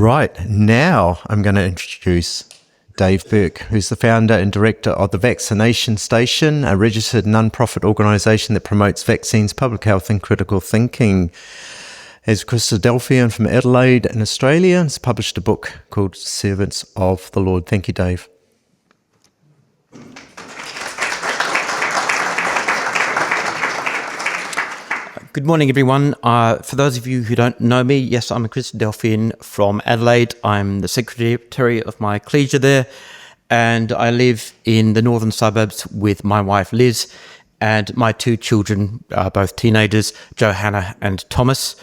Right, now I'm going to introduce Dave Burke, who's the founder and director of the Vaccination Station, a registered non-profit organisation that promotes vaccines, public health and critical thinking. He's a Christadelphian from Adelaide in Australia and has published a book called Servants of the Lord. Thank you, Dave. Good morning, everyone. For those of you who don't know me, yes, I'm a Christadelphian from Adelaide. I'm the secretary of my ecclesia there, and I live in the northern suburbs with my wife, Liz, and my two children, both teenagers, Johanna and Thomas.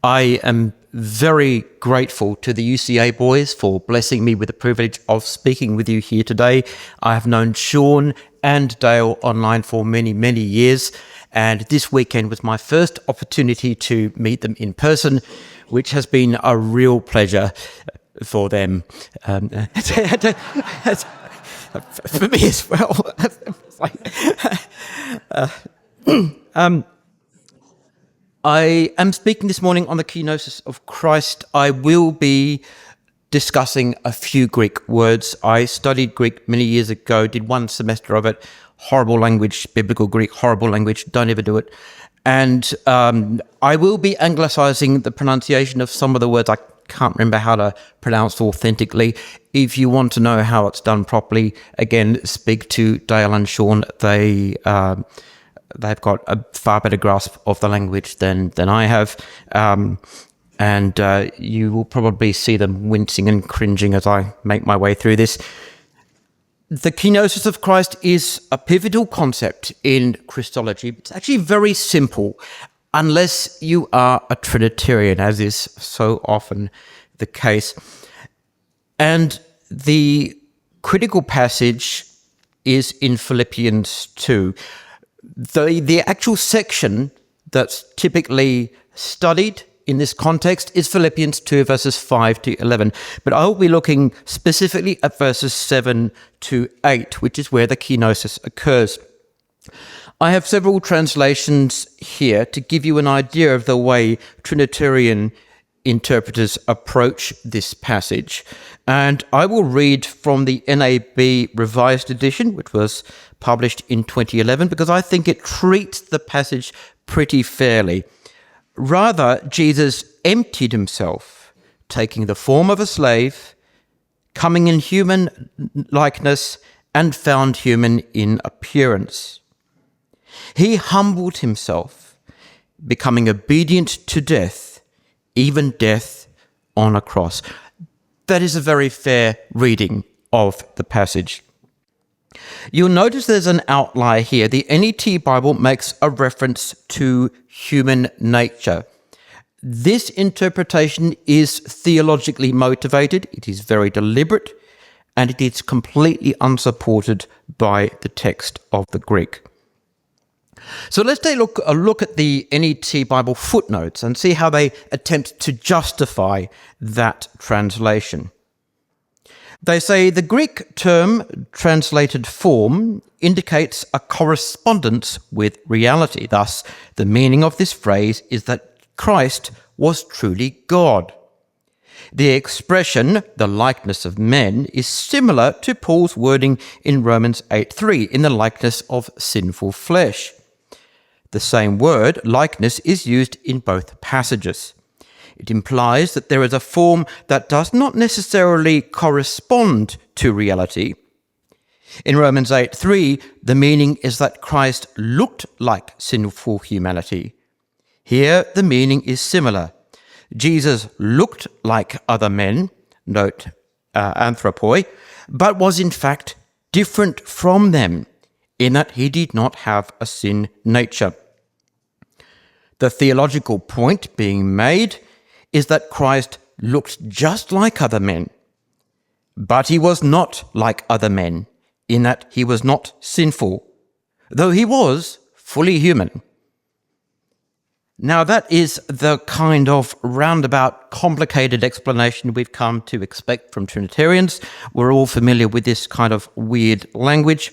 I am very grateful to the UCA boys for blessing me with the privilege of speaking with you here today. I have known Sean and Dale online for many, many years, and this weekend was my first opportunity to meet them in person, which has been a real pleasure for them. For me as well. I am speaking this morning on the Kenosis of Christ. I will be discussing a few Greek words. I studied Greek many years ago, did one semester of it. Horrible language, biblical Greek, horrible language. Don't ever do it. And I will be anglicising the pronunciation of some of the words I can't remember how to pronounce authentically. If you want to know how it's done properly, again, speak to Dale and Sean. They've got a far better grasp of the language than I have. And you will probably see them wincing and cringing as I make my way through this. The Kenosis of Christ is a pivotal concept in Christology. It's actually very simple, unless you are a Trinitarian, as is so often the case. And the critical passage is in Philippians 2. The actual section that's typically studied in this context is Philippians 2, verses 5 to 11. But I will be looking specifically at verses 7 to 8, which is where the kenosis occurs. I have several translations here to give you an idea of the way Trinitarian interpreters approach this passage. And I will read from the NAB Revised Edition, which was published in 2011, because I think it treats the passage pretty fairly. Rather, Jesus emptied himself, taking the form of a slave, coming in human likeness, and found human in appearance. He humbled himself, becoming obedient to death, even death on a cross. That is a very fair reading of the passage. You'll notice there's an outlier here. The NET Bible makes a reference to human nature. This interpretation is theologically motivated, it is very deliberate, and it is completely unsupported by the text of the Greek. So let's take a look at the NET Bible footnotes and see how they attempt to justify that translation. They say the Greek term translated form indicates a correspondence with reality. Thus, the meaning of this phrase is that Christ was truly God. The expression, the likeness of men, is similar to Paul's wording in Romans 8:3, in the likeness of sinful flesh. The same word, likeness, is used in both passages. It implies that there is a form that does not necessarily correspond to reality. In Romans 8:3, the meaning is that Christ looked like sinful humanity. Here, the meaning is similar. Jesus looked like other men, note anthropoi, but was in fact different from them, in that he did not have a sin nature. The theological point being made is that Christ looked just like other men, but he was not like other men, in that he was not sinful, though he was fully human. Now that is the kind of roundabout, complicated explanation we've come to expect from Trinitarians. We're all familiar with this kind of weird language.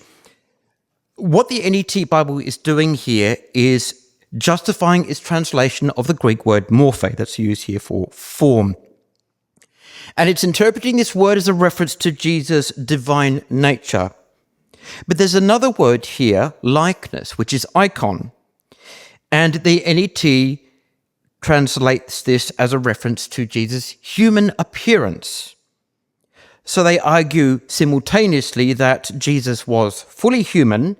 What the NET Bible is doing here is justifying its translation of the Greek word morphe that's used here for form. And it's interpreting this word as a reference to Jesus' divine nature. But there's another word here, likeness, which is icon. And the NET translates this as a reference to Jesus' human appearance. So they argue simultaneously that Jesus was fully human,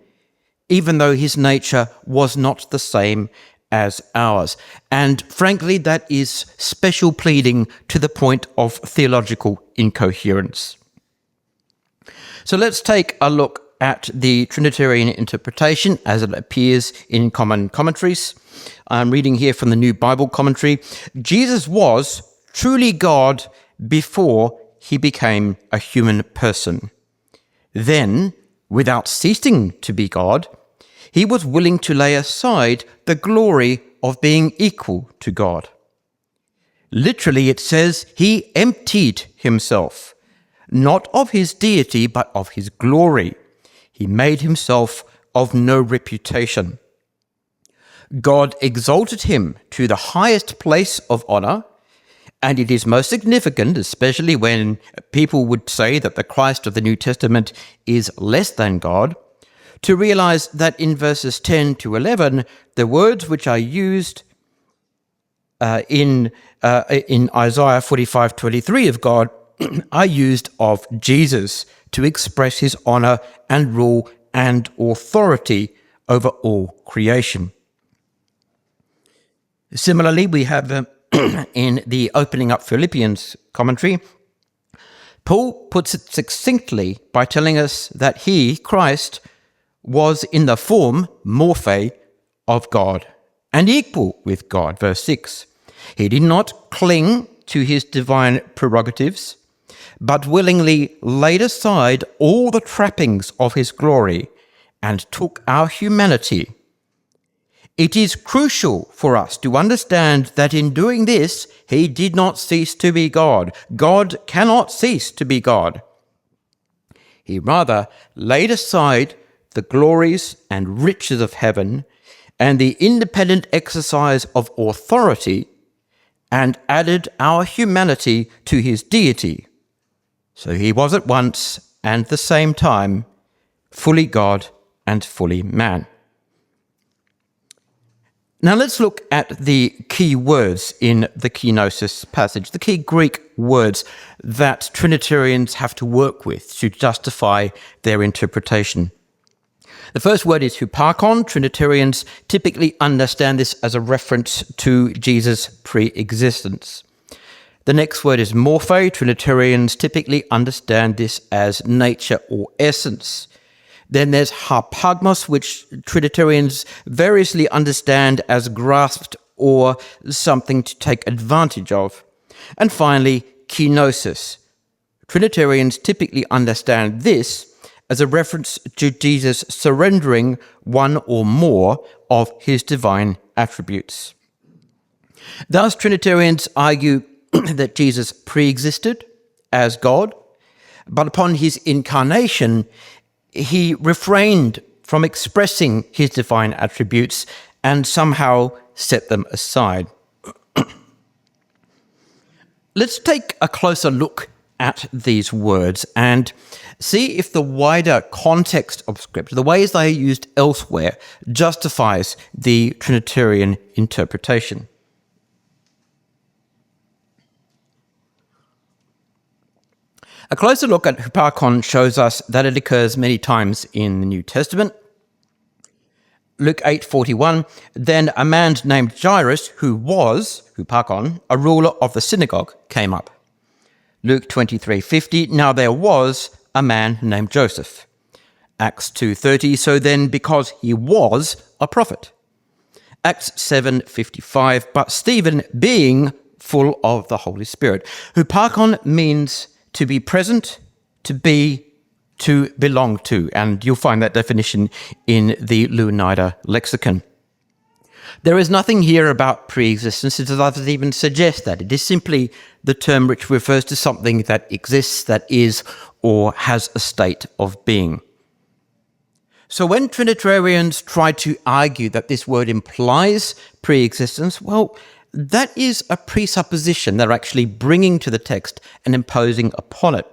even though his nature was not the same as ours. And frankly, that is special pleading to the point of theological incoherence. So let's take a look at the Trinitarian interpretation as it appears in common commentaries. I'm reading here from the New Bible Commentary. Jesus was truly God before he became a human person. Then, without ceasing to be God, he was willing to lay aside the glory of being equal to God. Literally, it says he emptied himself, not of his deity, but of his glory. He made himself of no reputation. God exalted him to the highest place of honor, and it is most significant, especially when people would say that the Christ of the New Testament is less than God, to realize that in verses 10 to 11, the words which are used in Isaiah 45:23 of God are used of Jesus to express his honor and rule and authority over all creation. Similarly, we have in the opening up Philippians commentary, Paul puts it succinctly by telling us that he, Christ, was in the form, Morphe, of God and equal with God. Verse 6. He did not cling to his divine prerogatives, but willingly laid aside all the trappings of his glory and took our humanity. It is crucial for us to understand that in doing this, he did not cease to be God. God cannot cease to be God. He rather laid aside the glories and riches of heaven and the independent exercise of authority and added our humanity to his deity. So he was at once and at the same time fully God and fully man. Now let's look at the key words in the Kenosis passage, the key Greek words that Trinitarians have to work with to justify their interpretation. The first word is huparchon. Trinitarians typically understand this as a reference to Jesus' pre-existence. The next word is Morphe. Trinitarians typically understand this as nature or essence. Then there's harpagmos, which Trinitarians variously understand as grasped or something to take advantage of. And finally, kenosis. Trinitarians typically understand this as a reference to Jesus surrendering one or more of his divine attributes. Thus, Trinitarians argue that Jesus pre-existed as God, but upon his incarnation, he refrained from expressing his divine attributes and somehow set them aside. Let's take a closer look at these words and see if the wider context of Scripture, the ways they are used elsewhere, justifies the Trinitarian interpretation. A closer look at huparchon shows us that it occurs many times in the New Testament. Luke 8:41, then a man named Jairus, who was, huparchon, a ruler of the synagogue, came up. Luke 23:50, now there was a man named Joseph. Acts 2:30, so then because he was a prophet. Acts 7:55, but Stephen being full of the Holy Spirit. Huparchon means to be present, to be, to belong to, and you'll find that definition in the Louw-Nida lexicon. There is nothing here about pre-existence. It doesn't even suggest that. It is simply the term which refers to something that exists, that is, or has a state of being. So when Trinitarians try to argue that this word implies pre-existence, well, that is a presupposition they're actually bringing to the text and imposing upon it.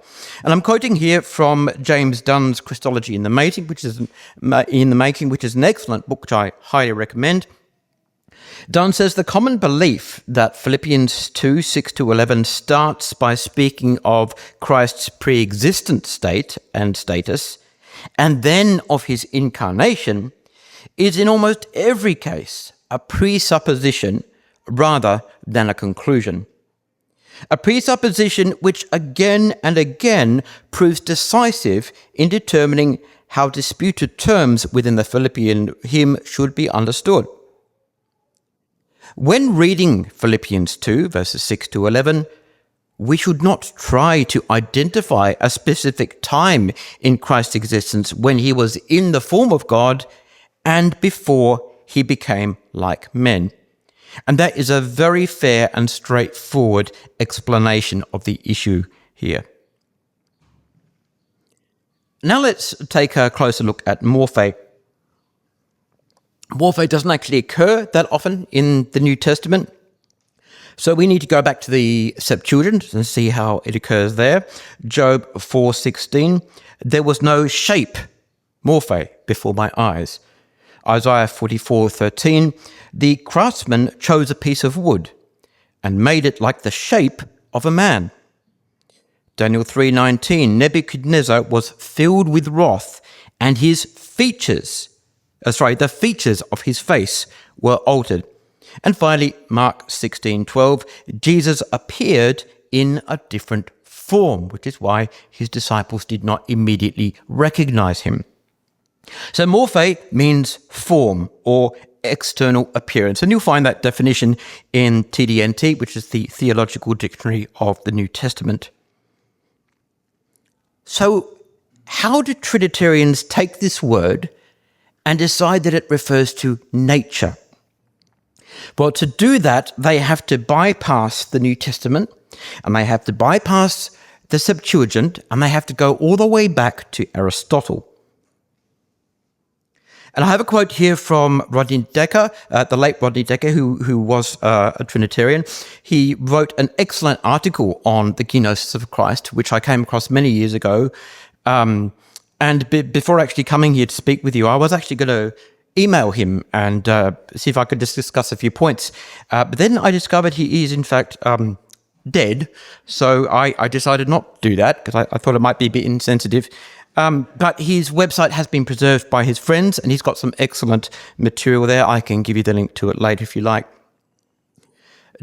And I'm quoting here from James Dunn's Christology in the Making, which is an excellent book which I highly recommend. Dunn says the common belief that Philippians 2, 6-11 starts by speaking of Christ's pre-existent state and status, and then of his incarnation, is in almost every case a presupposition rather than a conclusion. A presupposition which again and again proves decisive in determining how disputed terms within the Philippian hymn should be understood. When reading Philippians 2, verses 6-11, we should not try to identify a specific time in Christ's existence when he was in the form of God and before he became like men. And that is a very fair and straightforward explanation of the issue here. Now let's take a closer look at Morphe. Morphe doesn't actually occur that often in the New Testament, so we need to go back to the Septuagint and see how it occurs there. Job 4:16, there was no shape, Morphe, before my eyes. Isaiah 44:13, the craftsman chose a piece of wood and made it like the shape of a man. Daniel 3:19, Nebuchadnezzar was filled with wrath, and the features of his face were altered. And finally, Mark 16:12, Jesus appeared in a different form, which is why his disciples did not immediately recognize him. So Morphe means form or external appearance. And you'll find that definition in TDNT, which is the Theological Dictionary of the New Testament. So how do Trinitarians take this word and decide that it refers to nature? Well, to do that, they have to bypass the New Testament, and they have to bypass the Septuagint, and they have to go all the way back to Aristotle. And I have a quote here from Rodney Decker, the late Rodney Decker, who was a Trinitarian. He wrote an excellent article on the Kenosis of Christ, which I came across many years ago. Before actually coming here to speak with you, I was actually going to email him and see if I could just discuss a few points. But then I discovered he is, in fact, dead. So I decided not to do that because I thought it might be a bit insensitive. But his website has been preserved by his friends, and he's got some excellent material there. I can give you the link to it later if you like.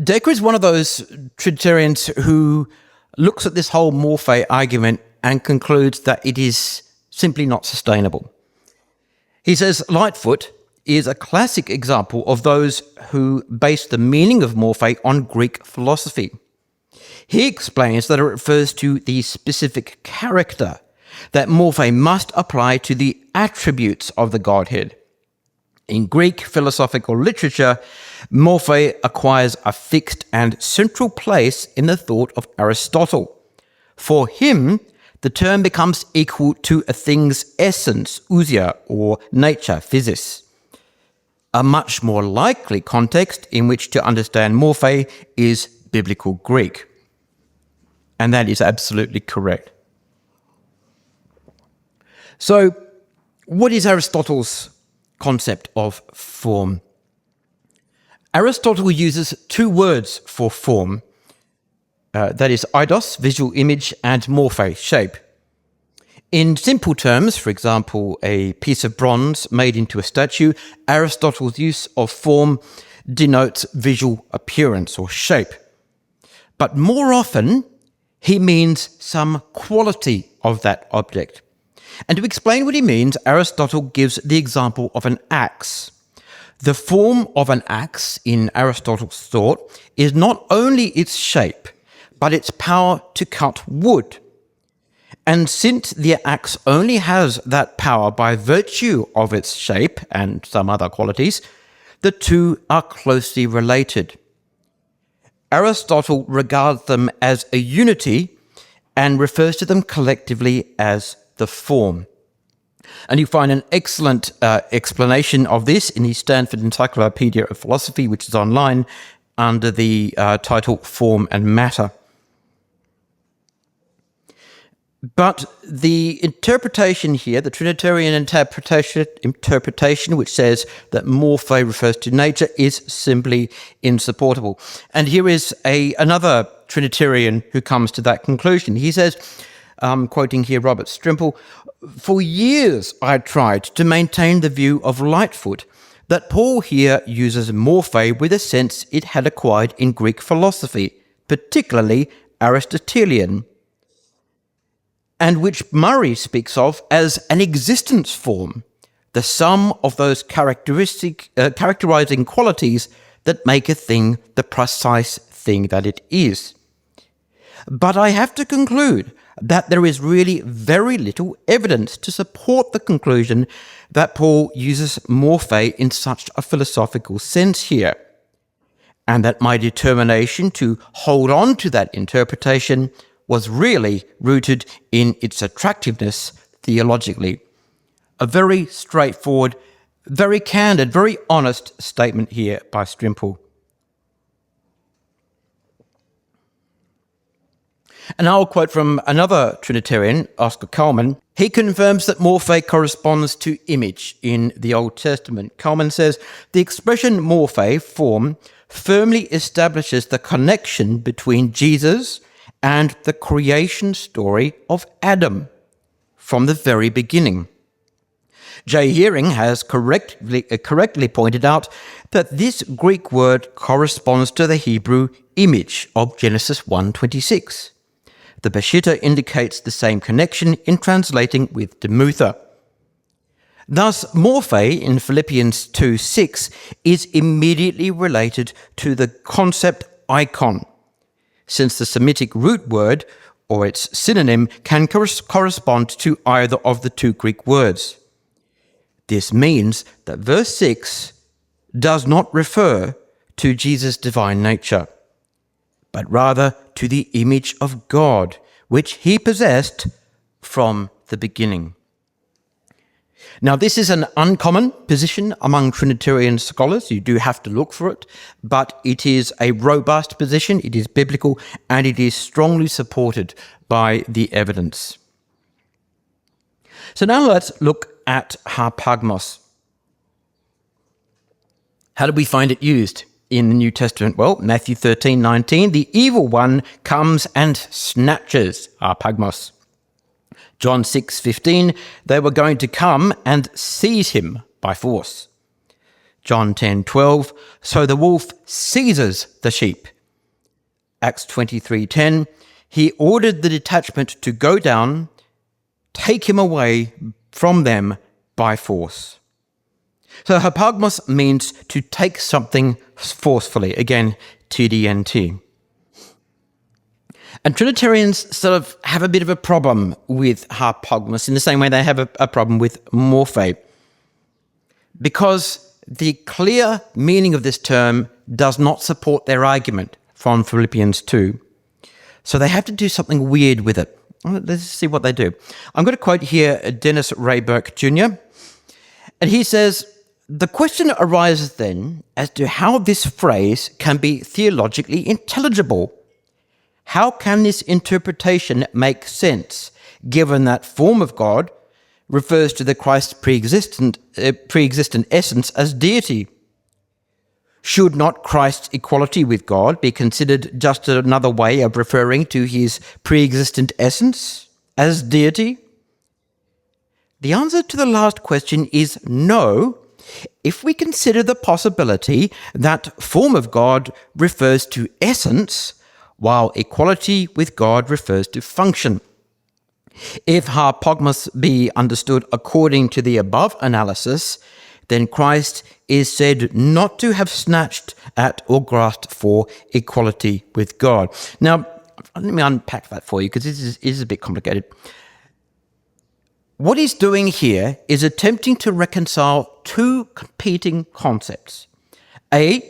Decker is one of those Trinitarians who looks at this whole Morphe argument and concludes that it is simply not sustainable. He says Lightfoot is a classic example of those who base the meaning of Morphe on Greek philosophy. He explains that it refers to the specific character that Morphe must apply to the attributes of the Godhead. In Greek philosophical literature, Morphe acquires a fixed and central place in the thought of Aristotle. For him, the term becomes equal to a thing's essence, ousia, or nature, physis. A much more likely context in which to understand Morphe is biblical Greek. And that is absolutely correct. So, what is Aristotle's concept of form? Aristotle uses two words for form. That is eidos, visual image, and morphe, shape. In simple terms, for example, a piece of bronze made into a statue, Aristotle's use of form denotes visual appearance or shape. But more often, he means some quality of that object. And to explain what he means, Aristotle gives the example of an axe. The form of an axe, in Aristotle's thought, is not only its shape, but its power to cut wood. And since the axe only has that power by virtue of its shape and some other qualities, the two are closely related. Aristotle regards them as a unity and refers to them collectively as the form. And you find an excellent explanation of this in the Stanford Encyclopedia of Philosophy, which is online, under the title Form and Matter. But the interpretation here, the Trinitarian interpretation, which says that Morphe refers to nature, is simply insupportable. And here is another Trinitarian who comes to that conclusion. He says, quoting here Robert Strimple, "For years I tried to maintain the view of Lightfoot that Paul here uses Morphe with a sense it had acquired in Greek philosophy, particularly Aristotelian, and which Murray speaks of as an existence form, the sum of those characterizing qualities that make a thing the precise thing that it is. But I have to conclude that there is really very little evidence to support the conclusion that Paul uses Morphe in such a philosophical sense here, and that my determination to hold on to that interpretation was really rooted in its attractiveness theologically." A very straightforward, very candid, very honest statement here by Strimple. And I'll quote from another Trinitarian, Oscar Cullmann. He confirms that Morphe corresponds to image in the Old Testament. Cullmann says, "The expression Morphe, form, firmly establishes the connection between Jesus and the creation story of Adam from the very beginning." J. Hearing has correctly pointed out that this Greek word corresponds to the Hebrew image of Genesis 1:26. The Peshitta indicates the same connection in translating with Demuther. Thus, Morphe in Philippians 2:6 is immediately related to the concept icon, since the Semitic root word, or its synonym, can correspond to either of the two Greek words. This means that verse 6 does not refer to Jesus' divine nature, but rather to the image of God, which he possessed from the beginning. Now, this is an uncommon position among Trinitarian scholars. You do have to look for it, but it is a robust position, it is biblical, and it is strongly supported by the evidence. So now let's look at harpagmos. How do we find it used in the New Testament? Well, Matthew 13:19, the evil one comes and snatches harpagmos. John 6:15, they were going to come and seize him by force. John 10:12, so the wolf seizes the sheep. Acts 23:10, he ordered the detachment to go down, take him away from them by force. So harpagmos means to take something forcefully. Again, TDNT. And Trinitarians sort of have a bit of a problem with harpagmos in the same way they have a problem with Morphe, because the clear meaning of this term does not support their argument from Philippians 2. So they have to do something weird with it. Let's see what they do. I'm going to quote here Dennis Ray Burke Jr. And he says, the question arises then as to how this phrase can be theologically intelligible. How can this interpretation make sense, given that form of God refers to the Christ's pre-existent essence as deity? Should not Christ's equality with God be considered just another way of referring to his pre-existent essence as deity? The answer to the last question is no, if we consider the possibility that form of God refers to essence, while equality with God refers to function. If harpagmos be understood according to the above analysis, then Christ is said not to have snatched at or grasped for equality with God. Now, let me unpack that for you, because this is a bit complicated. What he's doing here is attempting to reconcile two competing concepts. A,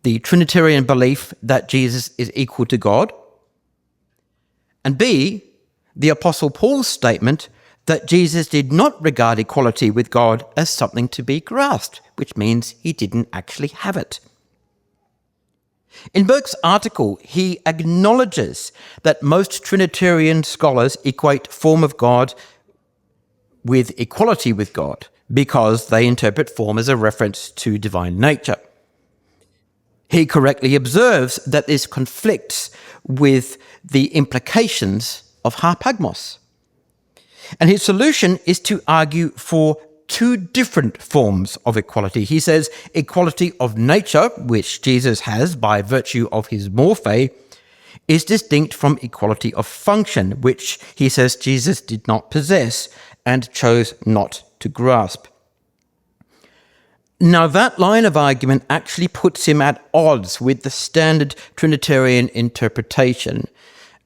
the Trinitarian belief that Jesus is equal to God, and B, the Apostle Paul's statement that Jesus did not regard equality with God as something to be grasped, which means he didn't actually have it. In Burke's article, he acknowledges that most Trinitarian scholars equate form of God with equality with God because they interpret form as a reference to divine nature. He correctly observes that this conflicts with the implications of harpagmos. And his solution is to argue for two different forms of equality. He says equality of nature, which Jesus has by virtue of his Morphe, is distinct from equality of function, which he says Jesus did not possess and chose not to grasp. Now, that line of argument actually puts him at odds with the standard Trinitarian interpretation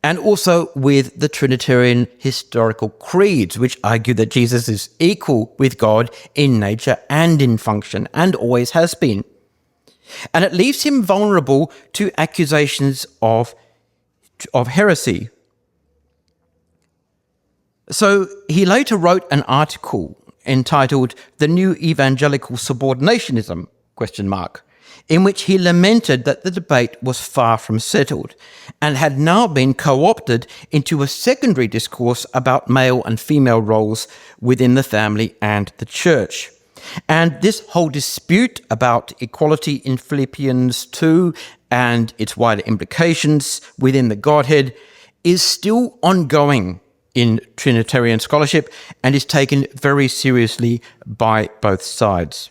and also with the Trinitarian historical creeds, which argue that Jesus is equal with God in nature and in function, and always has been. And it leaves him vulnerable to accusations of heresy. So he later wrote an article entitled "The New Evangelical Subordinationism?" in which he lamented that the debate was far from settled and had now been co-opted into a secondary discourse about male and female roles within the family and the church. And this whole dispute about equality in Philippians 2 and its wider implications within the Godhead is still ongoing in Trinitarian scholarship and is taken very seriously by both sides.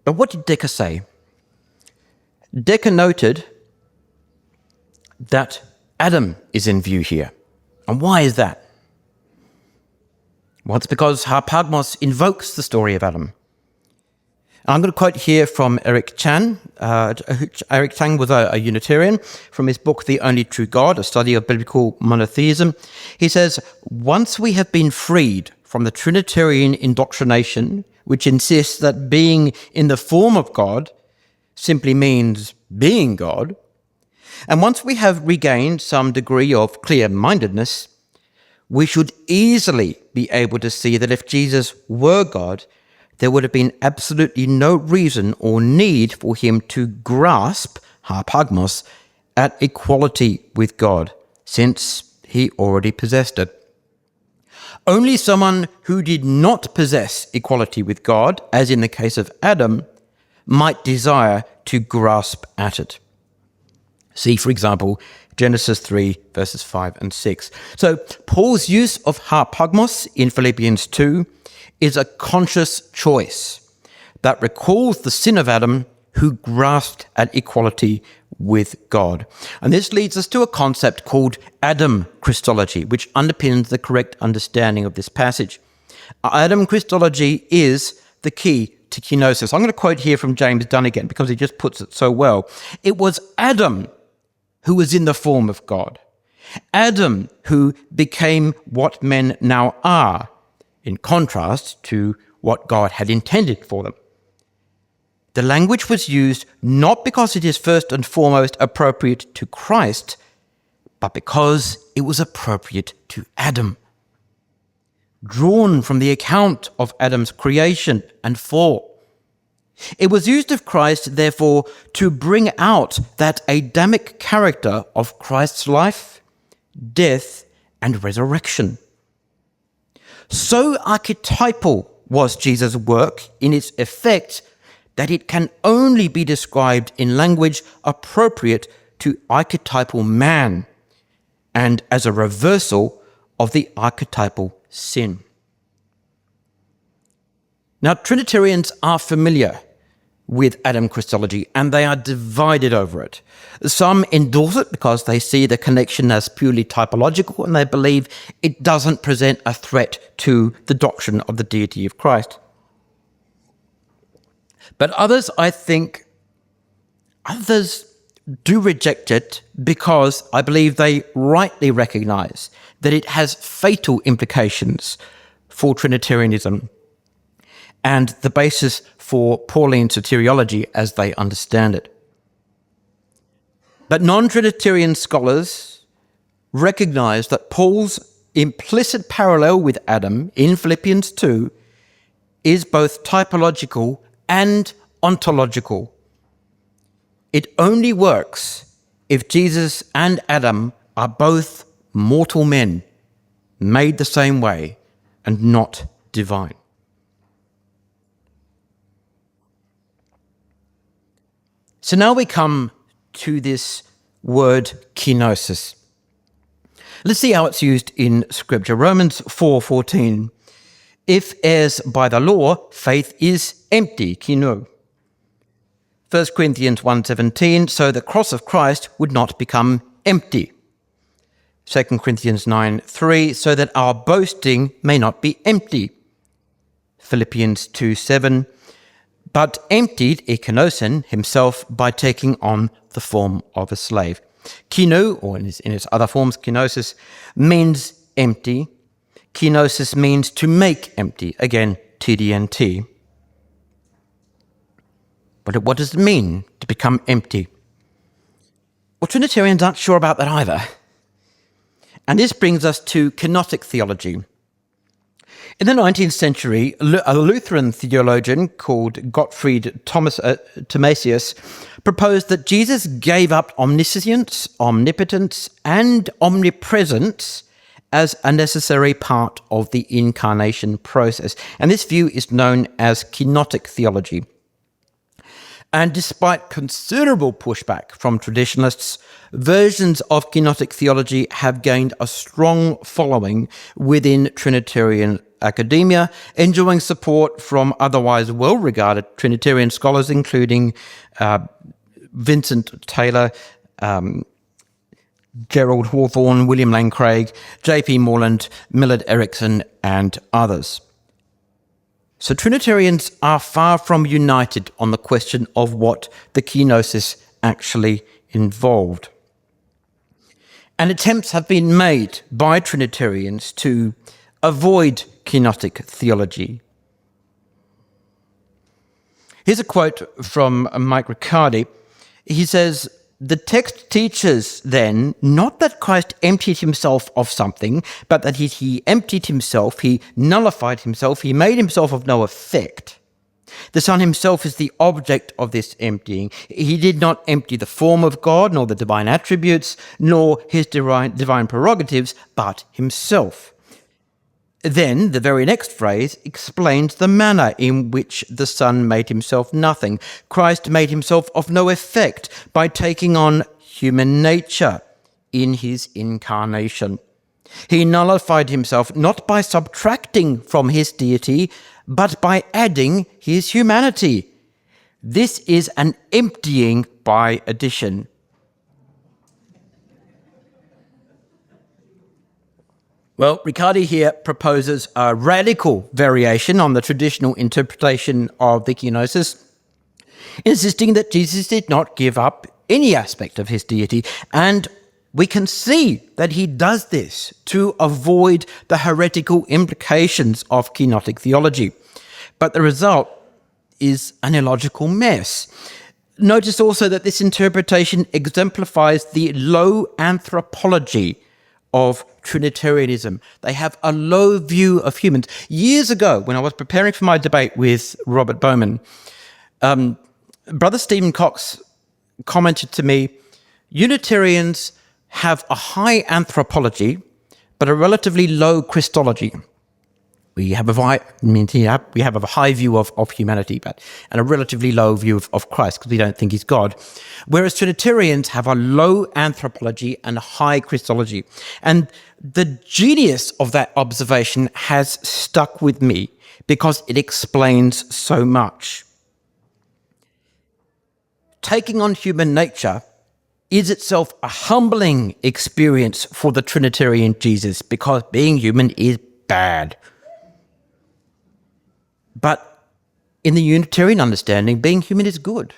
But what did Decker say? Decker noted that Adam is in view here. And why is that? Well, it's because harpagmos invokes the story of Adam. I'm going to quote here from Eric Chan. Eric Chan was a Unitarian from his book, The Only True God, a study of biblical monotheism. He says, once we have been freed from the Trinitarian indoctrination, which insists that being in the form of God simply means being God, and once we have regained some degree of clear-mindedness, we should easily be able to see that if Jesus were God, there would have been absolutely no reason or need for him to grasp, harpagmos, at equality with God, since he already possessed it. Only someone who did not possess equality with God, as in the case of Adam, might desire to grasp at it. See, for example, Genesis 3, verses 5 and 6. So Paul's use of harpagmos in Philippians 2 is a conscious choice that recalls the sin of Adam, who grasped at equality with God. And this leads us to a concept called Adam Christology, which underpins the correct understanding of this passage. Adam Christology is the key to kenosis. I'm going to quote here from James Dunn again because he just puts it so well. It was Adam who was in the form of God. Adam who became what men now are, in contrast to what God had intended for them. The language was used not because it is first and foremost appropriate to Christ, but because it was appropriate to Adam. Drawn from the account of Adam's creation and fall. It was used of Christ, therefore, to bring out that Adamic character of Christ's life, death, and resurrection. So archetypal was Jesus' work in its effect that it can only be described in language appropriate to archetypal man and as a reversal of the archetypal sin. Now, Trinitarians are familiar with Adam Christology and they are divided over it. Some endorse it because they see the connection as purely typological and they believe it doesn't present a threat to the doctrine of the deity of Christ. But others do reject it because I believe they rightly recognize that it has fatal implications for Trinitarianism and the basis for Pauline soteriology as they understand it. But non-Trinitarian scholars recognize that Paul's implicit parallel with Adam in Philippians 2 is both typological and ontological. It only works if Jesus and Adam are both mortal men, made the same way, and not divine. So now we come to this word kenosis. Let's see how it's used in Scripture. Romans 4:14. If heirs by the law, faith is empty, keno. 1 Corinthians 1:17, so the cross of Christ would not become empty. 2 Corinthians 9:3, so that our boasting may not be empty. Philippians 2:7, but emptied Kenosin himself by taking on the form of a slave. Keno, or in its other forms, kenosis, means empty. Kenosis means to make empty. Again, TDNT. But what does it mean to become empty? Well, Trinitarians aren't sure about that either. And this brings us to Kenotic theology. In the 19th century, a Lutheran theologian called Gottfried Thomasius proposed that Jesus gave up omniscience, omnipotence, and omnipresence as a necessary part of the incarnation process. And this view is known as Kenotic theology. And despite considerable pushback from traditionalists, versions of Kenotic theology have gained a strong following within Trinitarian academia, enjoying support from otherwise well-regarded Trinitarian scholars, including Vincent Taylor, Gerald Hawthorne, William Lane Craig, J.P. Moreland, Millard Erickson, and others. So Trinitarians are far from united on the question of what the kenosis actually involved. And attempts have been made by Trinitarians to avoid kenotic theology. Here's a quote from Mike Riccardi. He says, the text teaches then not that Christ emptied himself of something, but that he emptied himself, he nullified himself, he made himself of no effect. The Son himself is the object of this emptying. He did not empty the form of God, nor the divine attributes, nor his divine prerogatives, but himself. Then the very next phrase explains the manner in which the Son made himself nothing. Christ made himself of no effect by taking on human nature in his incarnation. He nullified himself not by subtracting from his deity, but by adding his humanity. This is an emptying by addition. Well, Riccardi here proposes a radical variation on the traditional interpretation of the kenosis, insisting that Jesus did not give up any aspect of his deity, and we can see that he does this to avoid the heretical implications of kenotic theology. But the result is an illogical mess. Notice also that this interpretation exemplifies the low anthropology of Trinitarianism. They have a low view of humans. Years ago, when I was preparing for my debate with Robert Bowman, Brother Stephen Cox commented to me, Unitarians have a high anthropology, but a relatively low Christology. We have a high view of humanity, and a relatively low view of Christ, because we don't think he's God. Whereas Trinitarians have a low anthropology and a high Christology. And the genius of that observation has stuck with me because it explains so much. Taking on human nature is itself a humbling experience for the Trinitarian Jesus, because being human is bad. But in the Unitarian understanding, being human is good.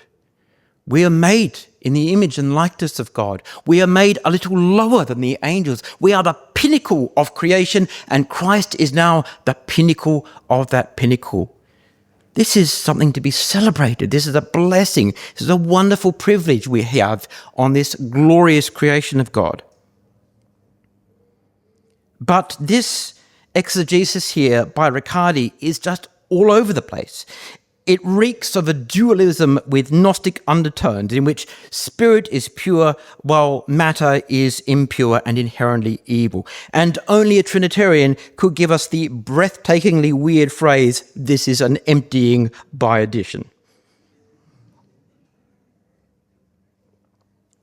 We are made in the image and likeness of God. We are made a little lower than the angels. We are the pinnacle of creation, and Christ is now the pinnacle of that pinnacle. This is something to be celebrated. This is a blessing. This is a wonderful privilege we have on this glorious creation of God. But this exegesis here by Riccardi is just all over the place. It reeks of a dualism with Gnostic undertones in which spirit is pure while matter is impure and inherently evil. And only a Trinitarian could give us the breathtakingly weird phrase, "This is an emptying by addition."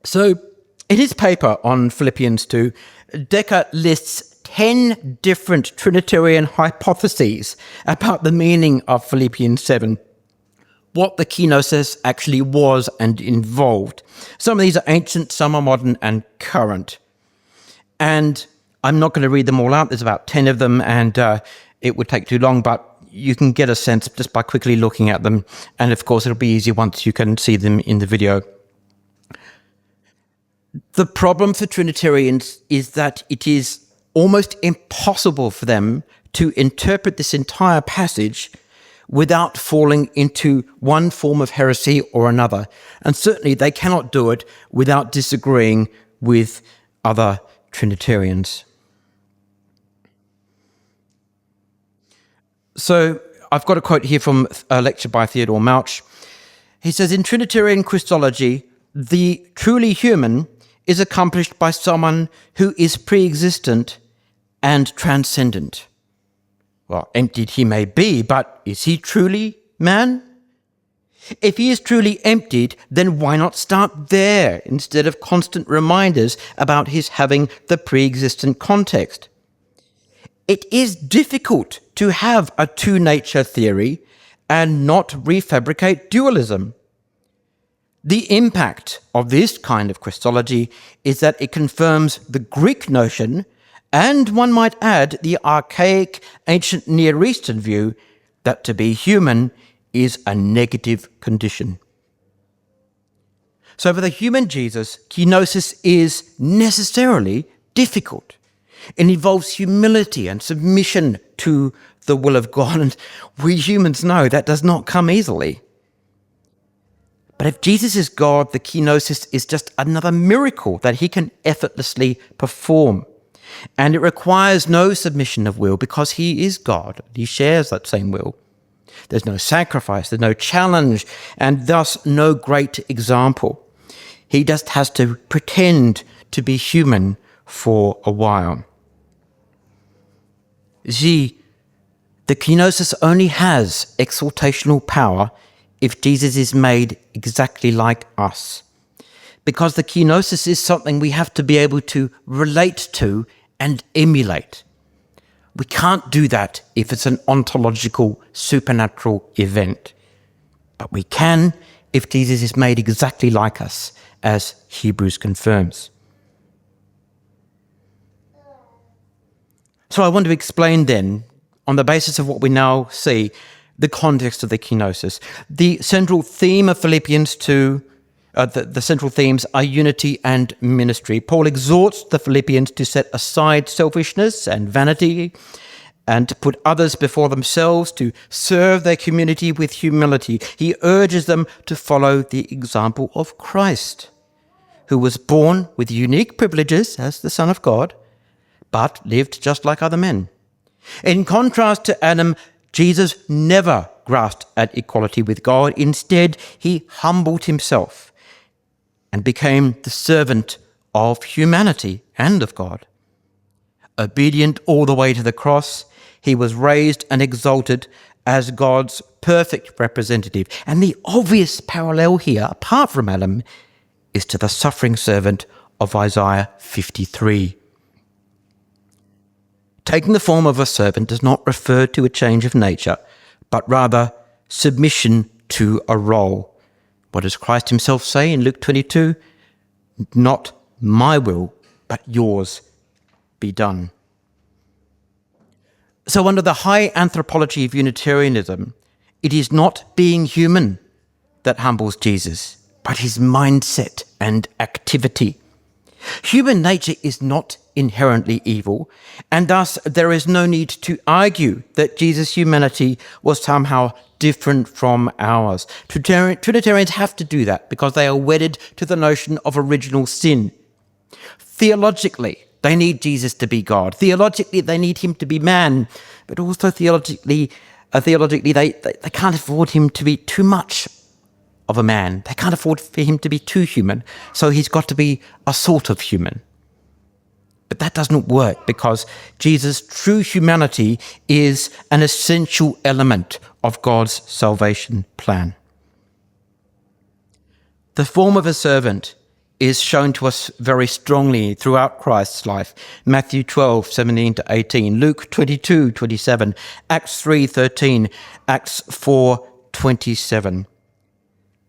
So, in his paper on Philippians 2, Decker lists 10 different Trinitarian hypotheses about the meaning of Philippians 7, what the kenosis actually was and involved. Some of these are ancient, some are modern and current. And I'm not going to read them all out. There's about 10 of them, and it would take too long, but you can get a sense just by quickly looking at them. And of course, it'll be easier once you can see them in the video. The problem for Trinitarians is that it is almost impossible for them to interpret this entire passage without falling into one form of heresy or another. And certainly they cannot do it without disagreeing with other Trinitarians. So I've got a quote here from a lecture by Theodore Mauch. He says, "In Trinitarian Christology, the truly human is accomplished by someone who is pre-existent and transcendent." Well, emptied he may be, but is he truly man? If he is truly emptied, then why not start there instead of constant reminders about his having the pre-existent context? It is difficult to have a two-nature theory and not refabricate dualism. The impact of this kind of Christology is that it confirms the Greek notion, and one might add the archaic ancient Near Eastern view that to be human is a negative condition. So for the human Jesus, kenosis is necessarily difficult. It involves humility and submission to the will of God, and we humans know that does not come easily. But if Jesus is God, the kenosis is just another miracle that he can effortlessly perform. And it requires no submission of will because he is God. He shares that same will. There's no sacrifice, there's no challenge, and thus no great example. He just has to pretend to be human for a while. See, the kenosis only has exaltational power if Jesus is made exactly like us. Because the kenosis is something we have to be able to relate to and emulate. We can't do that if it's an ontological, supernatural event. But we can if Jesus is made exactly like us, as Hebrews confirms. So I want to explain then, on the basis of what we now see, the context of the kenosis. The central theme of Philippians 2, the central themes are unity and ministry. Paul exhorts the Philippians to set aside selfishness and vanity and to put others before themselves, to serve their community with humility. He urges them to follow the example of Christ, who was born with unique privileges as the Son of God, but lived just like other men. In contrast to Adam, Jesus never grasped at equality with God. Instead, he humbled himself and became the servant of humanity and of God. Obedient all the way to the cross, he was raised and exalted as God's perfect representative. And the obvious parallel here, apart from Adam, is to the suffering servant of Isaiah 53. Taking the form of a servant does not refer to a change of nature, but rather submission to a role. What does Christ himself say in Luke 22? Not my will, but yours be done. So under the high anthropology of Unitarianism, it is not being human that humbles Jesus, but his mindset and activity. Human nature is not inherently evil, and thus there is no need to argue that Jesus' humanity was somehow different from ours. Trinitarians have to do that because they are wedded to the notion of original sin. Theologically, they need Jesus to be God. Theologically, they need him to be man, but also theologically, theologically, they can't afford him to be too much of a man. They can't afford for him to be too human. So he's got to be a sort of human. But that doesn't work because Jesus' true humanity is an essential element of God's salvation plan. The form of a servant is shown to us very strongly throughout Christ's life. Matthew 12, 17 to 18, Luke 22, 27, Acts 3, 13, Acts 4, 27.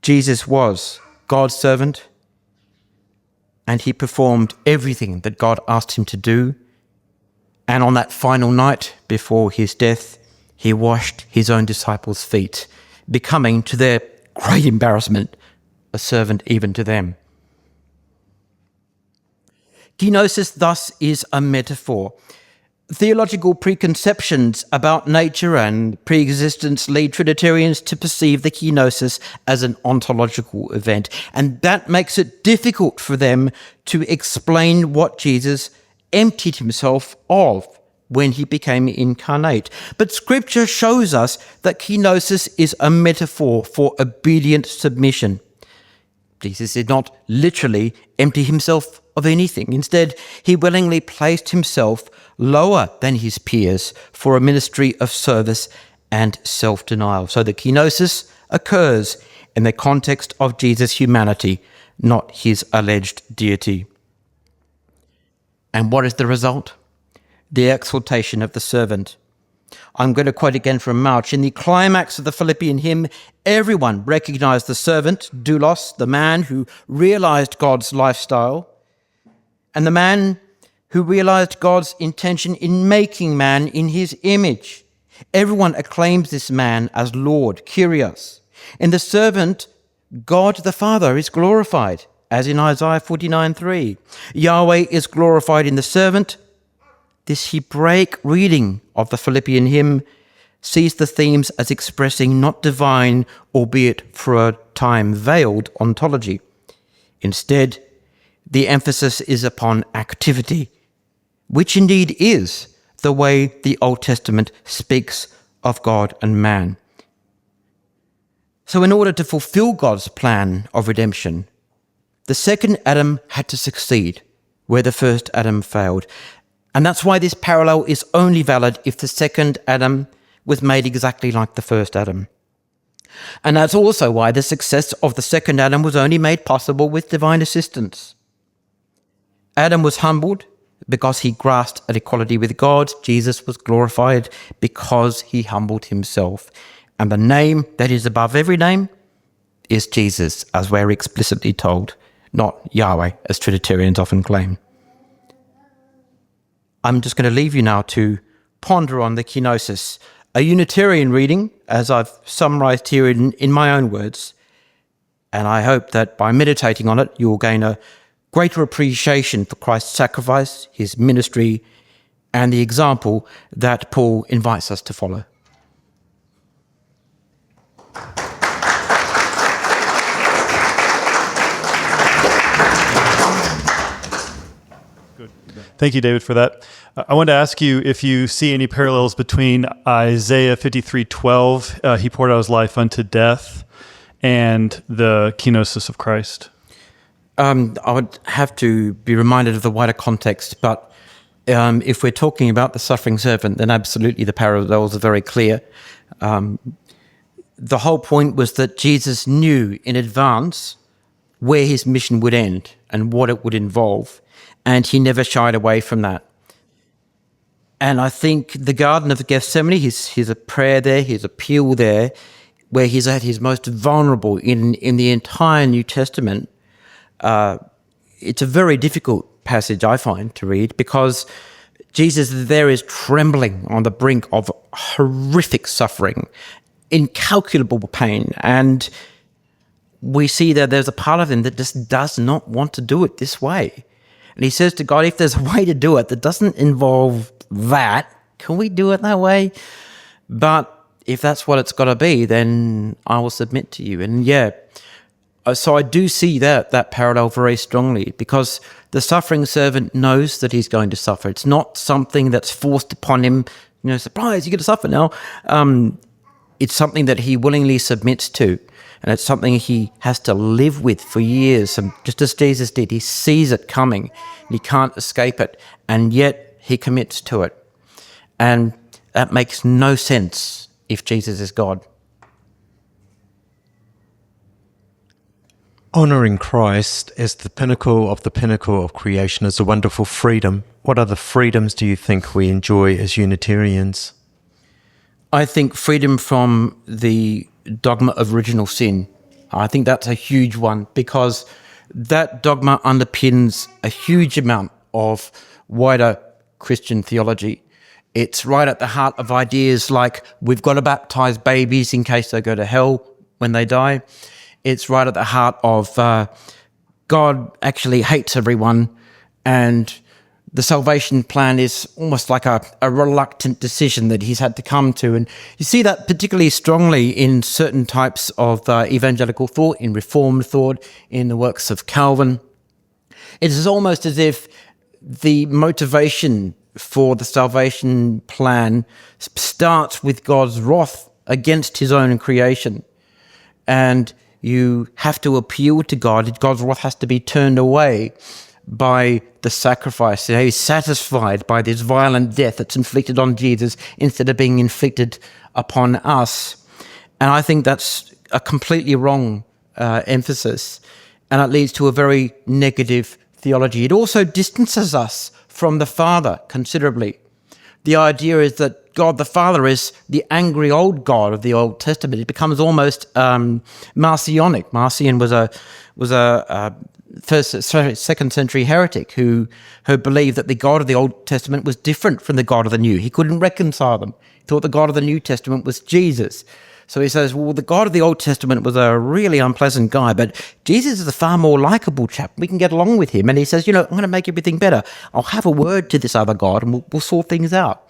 Jesus was God's servant, and he performed everything that God asked him to do. And on that final night before his death, he washed his own disciples' feet, becoming, to their great embarrassment, a servant even to them. Kenosis thus is a metaphor. Theological preconceptions about nature and pre-existence lead Trinitarians to perceive the kenosis as an ontological event, and that makes it difficult for them to explain what Jesus emptied himself of when he became incarnate. But Scripture shows us that kenosis is a metaphor for obedient submission. Jesus did not literally empty himself of anything. Instead, he willingly placed himself lower than his peers for a ministry of service and self-denial. So the kenosis occurs in the context of Jesus' humanity, not his alleged deity. And what is the result? The exaltation of the servant. I'm going to quote again from March. In the climax of the Philippian hymn, everyone recognized the servant, doulos, the man who realized God's lifestyle, and the man who realized God's intention in making man in his image. Everyone acclaims this man as Lord, Kyrios. In the servant, God the Father is glorified, as in Isaiah 49:3. Yahweh is glorified in the servant. This Hebraic reading of the Philippian hymn sees the themes as expressing not divine, albeit for a time veiled, ontology. Instead, the emphasis is upon activity, which indeed is the way the Old Testament speaks of God and man. So in order to fulfill God's plan of redemption, the second Adam had to succeed where the first Adam failed. And that's why this parallel is only valid if the second Adam was made exactly like the first Adam. And that's also why the success of the second Adam was only made possible with divine assistance. Adam was humbled because he grasped at equality with God. Jesus was glorified because he humbled himself. And the name that is above every name is Jesus, as we're explicitly told, not Yahweh, as Trinitarians often claim. I'm just going to leave you now to ponder on the kenosis, a Unitarian reading, as I've summarized here in my own words. And I hope that by meditating on it, you'll gain a greater appreciation for Christ's sacrifice, his ministry, and the example that Paul invites us to follow. Thank you, David, for that. I wanted to ask you if you see any parallels between Isaiah 53:12, he poured out his life unto death, and the kenosis of Christ. I would have to be reminded of the wider context, but if we're talking about the suffering servant, then absolutely the parallels are very clear. The whole point was that Jesus knew in advance where his mission would end and what it would involve, and he never shied away from that. And I think the Garden of Gethsemane, his prayer there, his appeal there, where he's at his most vulnerable in the entire New Testament, it's a very difficult passage, I find, to read, because Jesus there is trembling on the brink of horrific suffering, incalculable pain, and we see that there's a part of him that just does not want to do it this way. And he says to God, if there's a way to do it that doesn't involve that, can we do it that way? But if that's what it's got to be, then I will submit to you. And yeah, so I do see that parallel very strongly, because the suffering servant knows that he's going to suffer. It's not something that's forced upon him, surprise, you're going to suffer now. it's something that he willingly submits to, and it's something he has to live with for years. And just as Jesus did, he sees it coming, and he can't escape it, and yet he commits to it. And that makes no sense if Jesus is God. Honouring Christ as the pinnacle of creation is a wonderful freedom. What other freedoms do you think we enjoy as Unitarians? I think freedom from the dogma of original sin. I think that's a huge one, because that dogma underpins a huge amount of wider Christian theology. It's right at the heart of ideas like we've got to baptize babies in case they go to hell when they die. It's right at the heart of God actually hates everyone, and the salvation plan is almost like a reluctant decision that he's had to come to. And you see that particularly strongly in certain types of evangelical thought, in Reformed thought, in the works of Calvin. It is almost as if the motivation for the salvation plan starts with God's wrath against his own creation. And you have to appeal to God. God's wrath has to be turned away by the sacrifice. He's satisfied by this violent death that's inflicted on Jesus instead of being inflicted upon us. And I think that's a completely wrong emphasis, and it leads to a very negative theology. It also distances us from the Father considerably. The idea is that God the Father is the angry old God of the Old Testament. It becomes almost Marcionic. Marcion was a second century heretic who believed that the God of the Old Testament was different from the God of the New. He couldn't reconcile them. He thought the God of the New Testament was Jesus. So he says, well, the God of the Old Testament was a really unpleasant guy, but Jesus is a far more likable chap. We can get along with him. And he says, I'm going to make everything better. I'll have a word to this other God and we'll sort things out.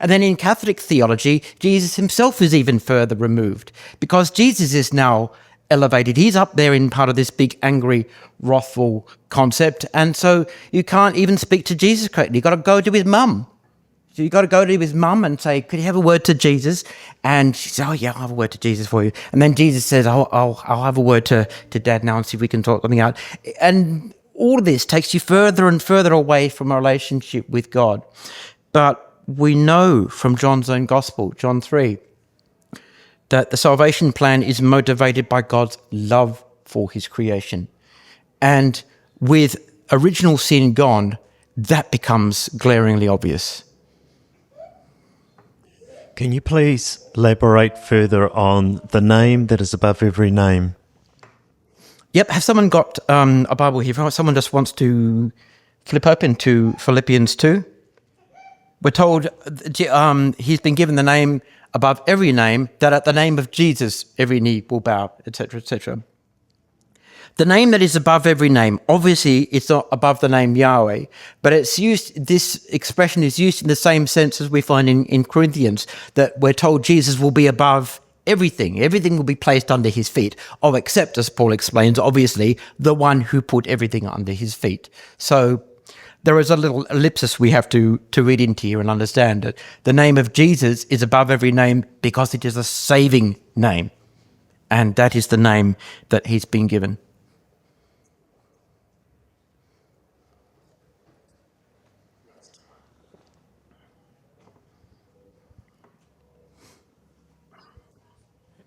And then in Catholic theology, Jesus himself is even further removed, because Jesus is now elevated. He's up there in part of this big, angry, wrathful concept. And so you can't even speak to Jesus correctly. You've got to go to his mum. So you've got to go to his mum and say, could you have a word to Jesus? And she says, oh, yeah, I'll have a word to Jesus for you. And then Jesus says, I'll have a word to Dad now and see if we can sort something out. And all of this takes you further and further away from a relationship with God. But we know from John's own gospel, John 3, that the salvation plan is motivated by God's love for his creation. And with original sin gone, that becomes glaringly obvious. Can you please elaborate further on the name that is above every name? Yep. Has someone got a Bible here? If someone just wants to flip open to Philippians 2. We're told he's been given the name above every name, that at the name of Jesus every knee will bow, etc., etc. The name that is above every name, obviously it's not above the name Yahweh, but it's used. This expression is used in the same sense as we find in Corinthians, that we're told Jesus will be above everything. Everything will be placed under his feet. Oh, except, as Paul explains, obviously, the one who put everything under his feet. So there is a little ellipsis we have to read into here and understand that the name of Jesus is above every name because it is a saving name. And that is the name that he's been given.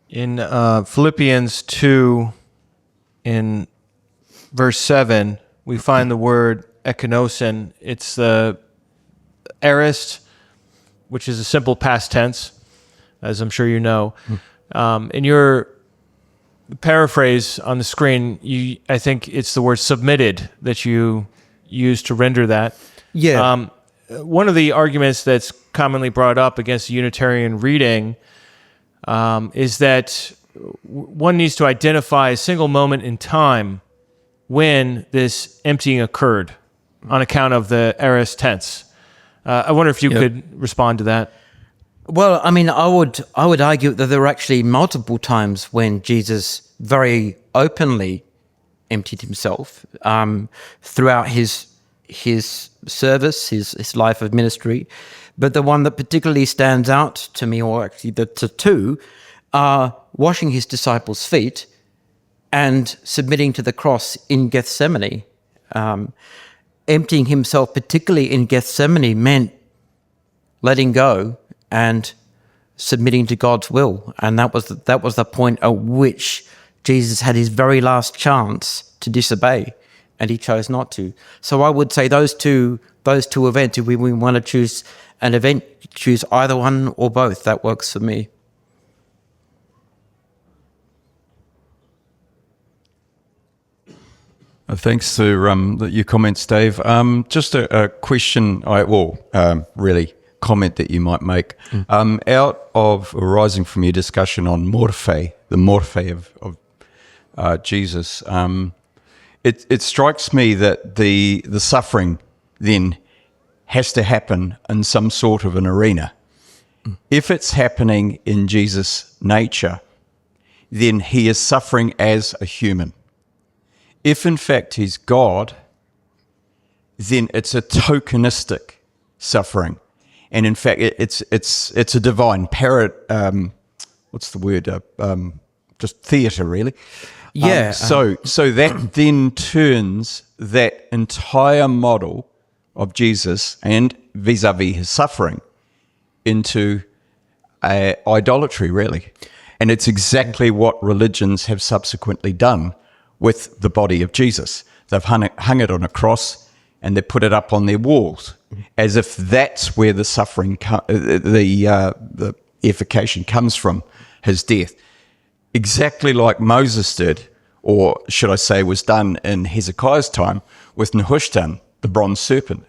In Philippians 2, in verse 7, we find the word ekenosin. It's the aorist, which is a simple past tense, as I'm sure you know. In your paraphrase on the screen, I think it's the word submitted that you use to render that. Yeah. One of the arguments that's commonly brought up against the Unitarian reading is that one needs to identify a single moment in time when this emptying occurred on account of the aorist tense. I wonder if you could respond to that. Well, I mean, I would argue that there were actually multiple times when Jesus very openly emptied himself throughout his service, his life of ministry. But the one that particularly stands out to me, or actually the two, washing his disciples' feet and submitting to the cross in Gethsemane. Emptying himself, particularly in Gethsemane, meant letting go and submitting to God's will. And that was the point at which Jesus had his very last chance to disobey, and he chose not to. So I would say those two events, if we want to choose an event, choose either one or both. That works for me. Thanks for your comments, Dave. Just a question, really comment that you might make. Out of arising from your discussion on Morphe, the Morphe of Jesus, it strikes me that the suffering then has to happen in some sort of an arena. If it's happening in Jesus' nature, then he is suffering as a human. If in fact he's God, then it's a tokenistic suffering, and in fact it's a divine what's the word? Just theatre, really. Yeah. So that then turns that entire model of Jesus and vis-a-vis his suffering into idolatry, really, and it's exactly what religions have subsequently done with the body of Jesus. They've hung it on a cross and they put it up on their walls as if that's where the suffering, the effication comes from, his death. Exactly like Moses did, or should I say was done in Hezekiah's time with Nehushtan, the bronze serpent.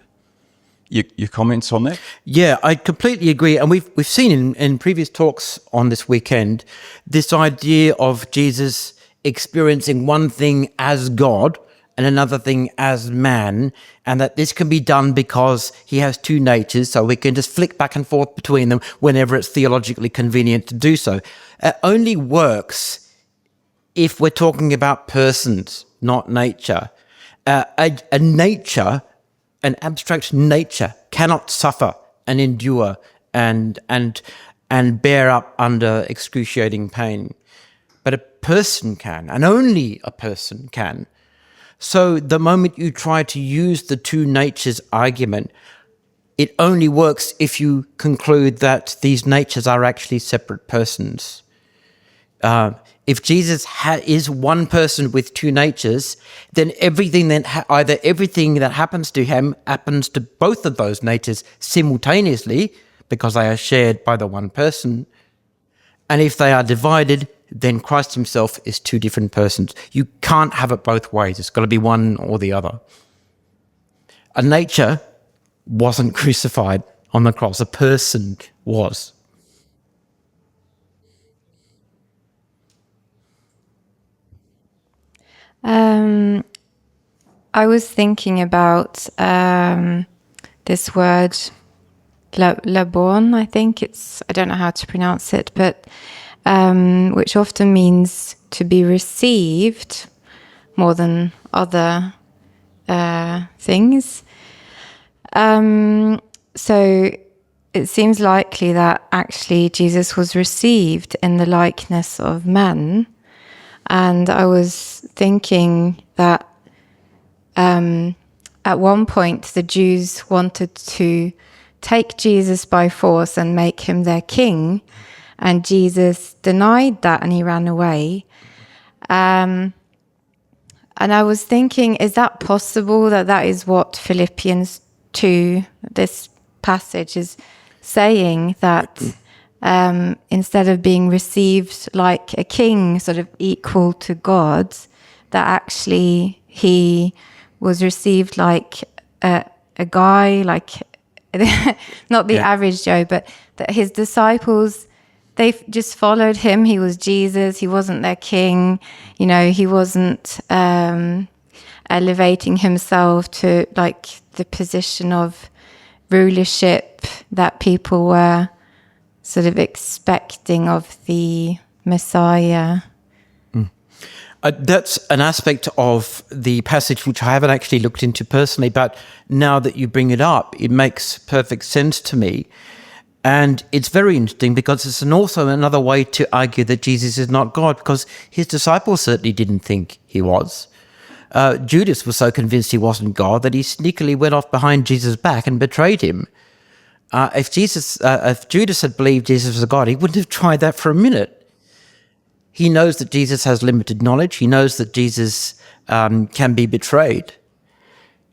Your comments on that? Yeah, I completely agree. And we've seen in previous talks on this weekend, this idea of Jesus experiencing one thing as God and another thing as man, and that this can be done because he has two natures, so we can just flick back and forth between them whenever it's theologically convenient to do so. It only works if we're talking about persons, not nature. A nature, an abstract nature, cannot suffer and endure and bear up under excruciating pain. But a person can, and only a person can. So the moment you try to use the two natures argument, it only works if you conclude that these natures are actually separate persons. If Jesus is one person with two natures, then everything that happens to him happens to both of those natures simultaneously, because they are shared by the one person. And if they are divided, then Christ himself is two different persons. You can't have it both ways. It's got to be one or the other. A nature wasn't crucified on the cross. A person was. I was thinking about this word, laborn, I think I don't know how to pronounce it, but which often means to be received more than other things. So it seems likely that actually Jesus was received in the likeness of man. And I was thinking that at one point the Jews wanted to take Jesus by force and make him their king, and Jesus denied that and he ran away. And I was thinking, is that possible that is what Philippians 2, this passage, is saying, that instead of being received like a king, sort of equal to God, that actually he was received like a guy, like not the average Joe, but that his disciples, they just followed him. He was Jesus. He wasn't their king. You know, he wasn't elevating himself to like the position of rulership that people were sort of expecting of the Messiah. That's an aspect of the passage which I haven't actually looked into personally, but now that you bring it up, it makes perfect sense to me. And it's very interesting because it's also another way to argue that Jesus is not God, because his disciples certainly didn't think he was. Judas was so convinced he wasn't God that he sneakily went off behind Jesus' back and betrayed him. If Judas had believed Jesus was God, he wouldn't have tried that for a minute. He knows that Jesus has limited knowledge. He knows that Jesus can be betrayed.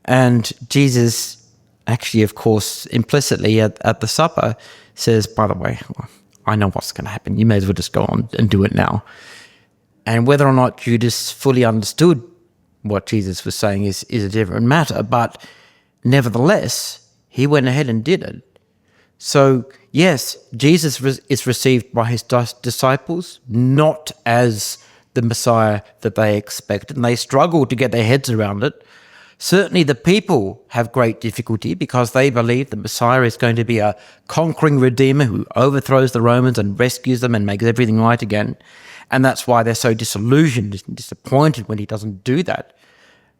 And Jesus actually, of course, implicitly at the supper says, by the way, I know what's going to happen. You may as well just go on and do it now. And whether or not Judas fully understood what Jesus was saying is a different matter. But nevertheless, he went ahead and did it. So, yes, Jesus is received by his disciples not as the Messiah that they expected, and they struggle to get their heads around it. Certainly the people have great difficulty because they believe the Messiah is going to be a conquering redeemer who overthrows the Romans and rescues them and makes everything right again. And that's why they're so disillusioned and disappointed when he doesn't do that.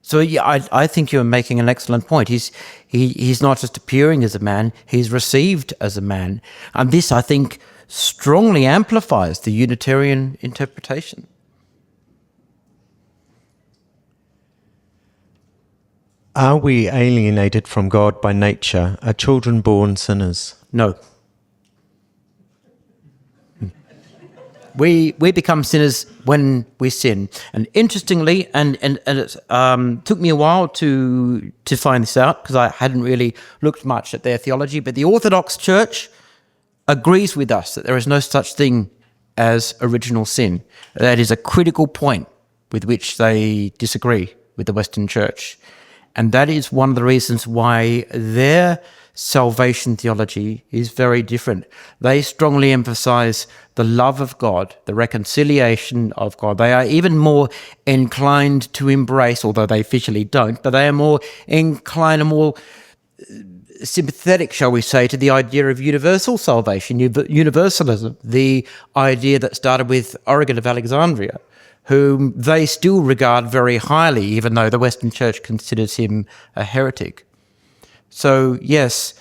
So yeah, I think you're making an excellent point. He's not just appearing as a man, he's received as a man. And this, I think, strongly amplifies the Unitarian interpretation. Are we alienated from God by nature? Are children born sinners? No. We become sinners when we sin. And interestingly, and it took me a while to find this out because I hadn't really looked much at their theology, but the Orthodox Church agrees with us that there is no such thing as original sin. That is a critical point with which they disagree with the Western Church. And that is one of the reasons why their salvation theology is very different. They strongly emphasize the love of God, the reconciliation of God. They are even more inclined to embrace, although they officially don't, but they are more inclined and more sympathetic, shall we say, to the idea of universal salvation, universalism, the idea that started with Origen of Alexandria, whom they still regard very highly, even though the Western Church considers him a heretic. So, yes,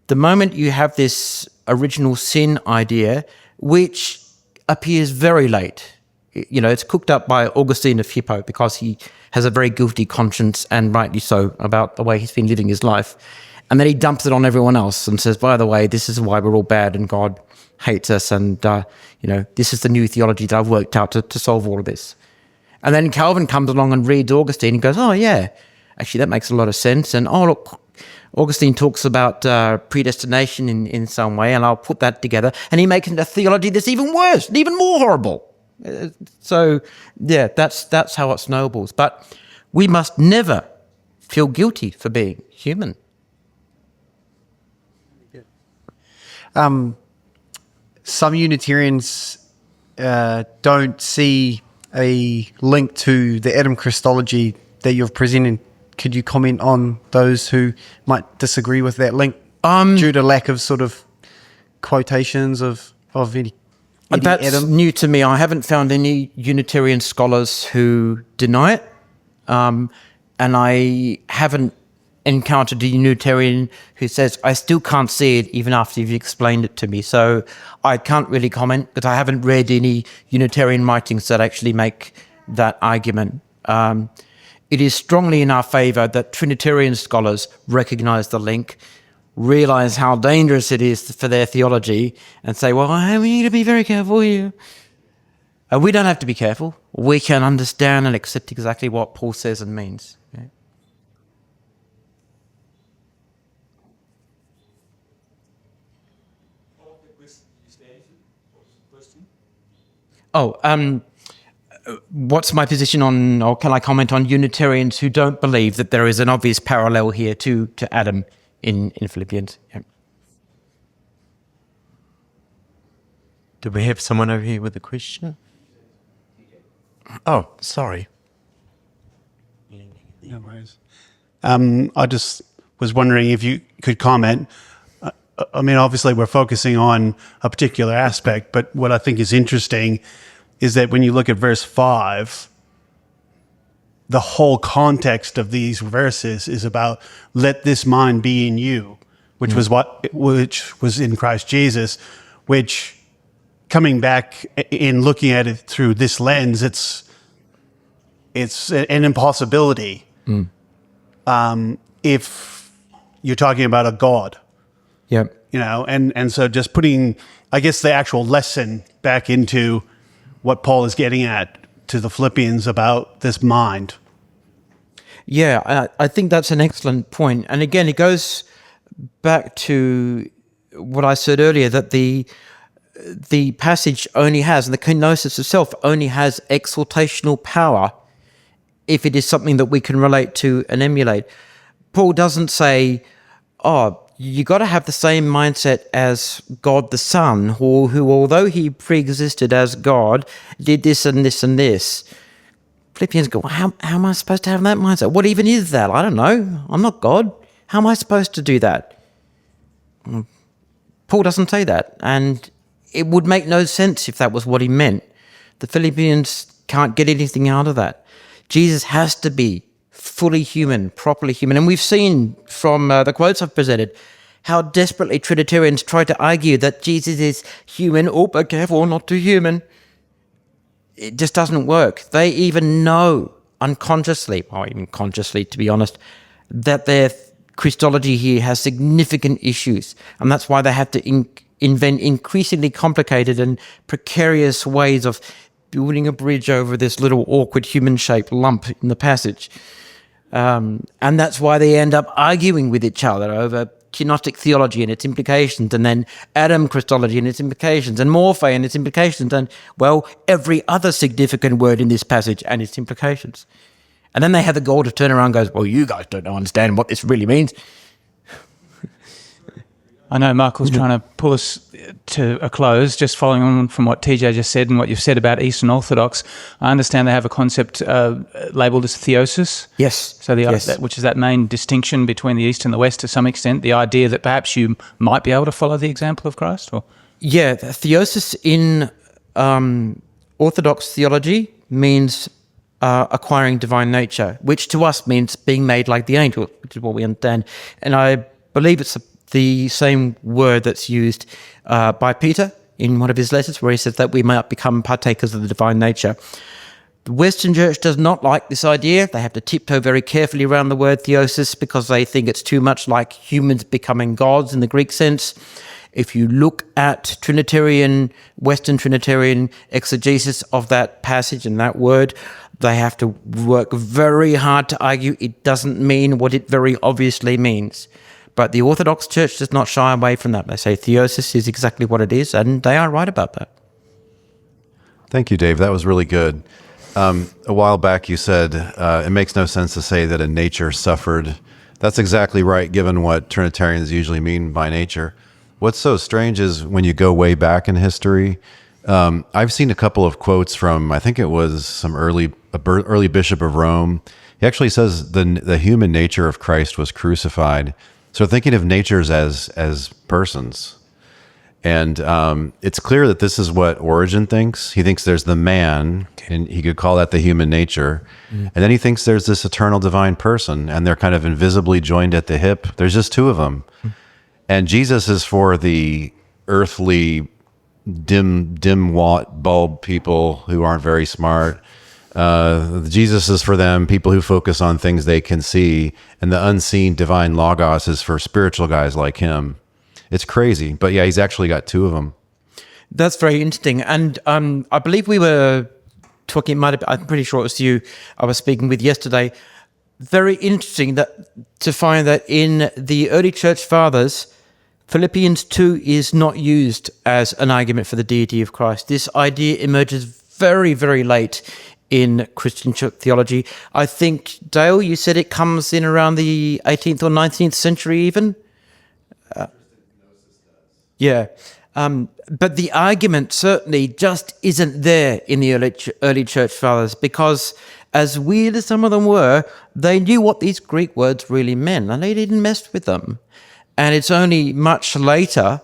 the moment you have this original sin idea, which appears very late, it's cooked up by Augustine of Hippo because he has a very guilty conscience, and rightly so, about the way he's been living his life. And then he dumps it on everyone else and says, by the way, this is why we're all bad and God hates us, and this is the new theology that I've worked out to solve all of this. And then Calvin comes along and reads Augustine and goes, oh yeah, actually that makes a lot of sense. And oh look, Augustine talks about predestination in some way, and I'll put that together. And he makes a theology that's even worse, and even more horrible. So yeah, that's how it snowballs. But we must never feel guilty for being human. Some Unitarians don't see a link to the Adam Christology that you've presented. Could you comment on those who might disagree with that link due to lack of sort of quotations of any That's Adam? new to me. I haven't found any Unitarian scholars who deny it, and I haven't encountered a Unitarian who says, I still can't see it even after you've explained it to me. So I can't really comment, but I haven't read any Unitarian writings that actually make that argument. It is strongly in our favour that Trinitarian scholars recognise the link, realise how dangerous it is for their theology, and say, well, we need to be very careful here. We don't have to be careful. We can understand and accept exactly what Paul says and means. Yeah. What's my position on, or can I comment on Unitarians who don't believe that there is an obvious parallel here to Adam in Philippians? Yeah. Do we have someone over here with a question? Oh, sorry. No worries. I just was wondering if you could comment. I mean, obviously we're focusing on a particular aspect, but what I think is interesting is that when you look at verse 5, the whole context of these verses is about let this mind be in you, which was in Christ Jesus, which coming back in looking at it through this lens, it's an impossibility. If you're talking about a God. Yeah. And so just putting, I guess, the actual lesson back into what Paul is getting at to the Philippians about this mind. Yeah, I think that's an excellent point. And again, it goes back to what I said earlier, that the passage only has, and the kenosis itself only has exaltational power if it is something that we can relate to and emulate. Paul doesn't say, you got to have the same mindset as God the Son, who although he pre-existed as God, did this and this and this. Philippians go, how am I supposed to have that mindset? What even is that? I don't know. I'm not God. How am I supposed to do that? Paul doesn't say that, and it would make no sense if that was what he meant. The Philippians can't get anything out of that. Jesus has to be fully human, properly human. And we've seen from the quotes I've presented how desperately Trinitarians try to argue that Jesus is human, but careful, not too human. It just doesn't work. They even know unconsciously, or even consciously to be honest, that their Christology here has significant issues. And that's why they have to invent increasingly complicated and precarious ways of building a bridge over this little awkward human-shaped lump in the passage. And that's why they end up arguing with each other over Kenotic theology and its implications, and then Adam Christology and its implications, and Morphe and its implications, and, well, every other significant word in this passage and its implications. And then they have the gall to turn around and goes, well, you guys don't understand what this really means. I know Michael's trying to pull us to a close, just following on from what TJ just said and what you've said about Eastern Orthodox. I understand they have a concept labelled as theosis. Yes. So which is that main distinction between the East and the West to some extent, the idea that perhaps you might be able to follow the example of Christ? Or? Yeah, theosis in Orthodox theology means acquiring divine nature, which to us means being made like the angel, which is what we understand. And I believe it's the same word that's used by Peter in one of his letters, where he says that we might become partakers of the divine nature. The Western Church does not like this idea. They have to tiptoe very carefully around the word theosis because they think it's too much like humans becoming gods in the Greek sense. If you look at Western Trinitarian exegesis of that passage and that word, they have to work very hard to argue it doesn't mean what it very obviously means. But the Orthodox Church does not shy away from that. They say theosis is exactly what it is, and they are right about that. Thank you, Dave. That was really good. A while back you said it makes no sense to say that a nature suffered. That's exactly right, given what Trinitarians usually mean by nature. What's so strange is when you go way back in history, I've seen a couple of quotes from, I think it was some early bishop of Rome. He actually says the human nature of Christ was crucified. So thinking of natures as persons. And it's clear that this is what Origen thinks. He thinks there's the man, and he could call that the human nature. And then he thinks there's this eternal divine person, and they're kind of invisibly joined at the hip. There's just two of them. And Jesus is for the earthly, dim watt bulb people who aren't very smart. Jesus is for them, people who focus on things they can see, and the unseen divine logos is for spiritual guys like him. It's crazy, but yeah, he's actually got two of them. That's very interesting. And I believe we were talking, I'm pretty sure it was you I was speaking with yesterday. Very interesting to find that in the early church fathers, Philippians 2 is not used as an argument for the deity of Christ. This idea emerges very, very late in Christian theology. I think, Dale, you said it comes in around the 18th or 19th century even? Yeah. But the argument certainly just isn't there in the early church fathers, because as weird as some of them were, they knew what these Greek words really meant, and they didn't mess with them. And it's only much later,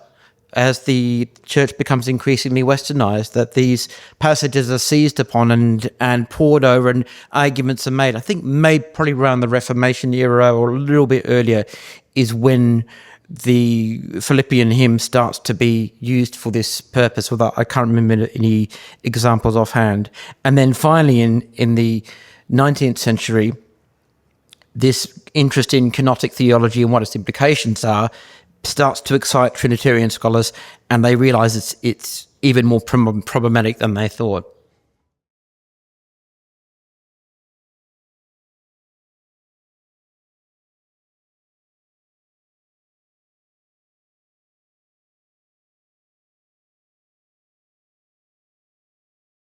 as the church becomes increasingly westernized, that these passages are seized upon and poured over, and arguments are made. I think probably around the Reformation era or a little bit earlier is when the Philippian hymn starts to be used for this purpose. I can't remember any examples offhand. And then finally, in the 19th century, this interest in Kenotic theology and what its implications are starts to excite Trinitarian scholars, and they realise it's even more problematic than they thought.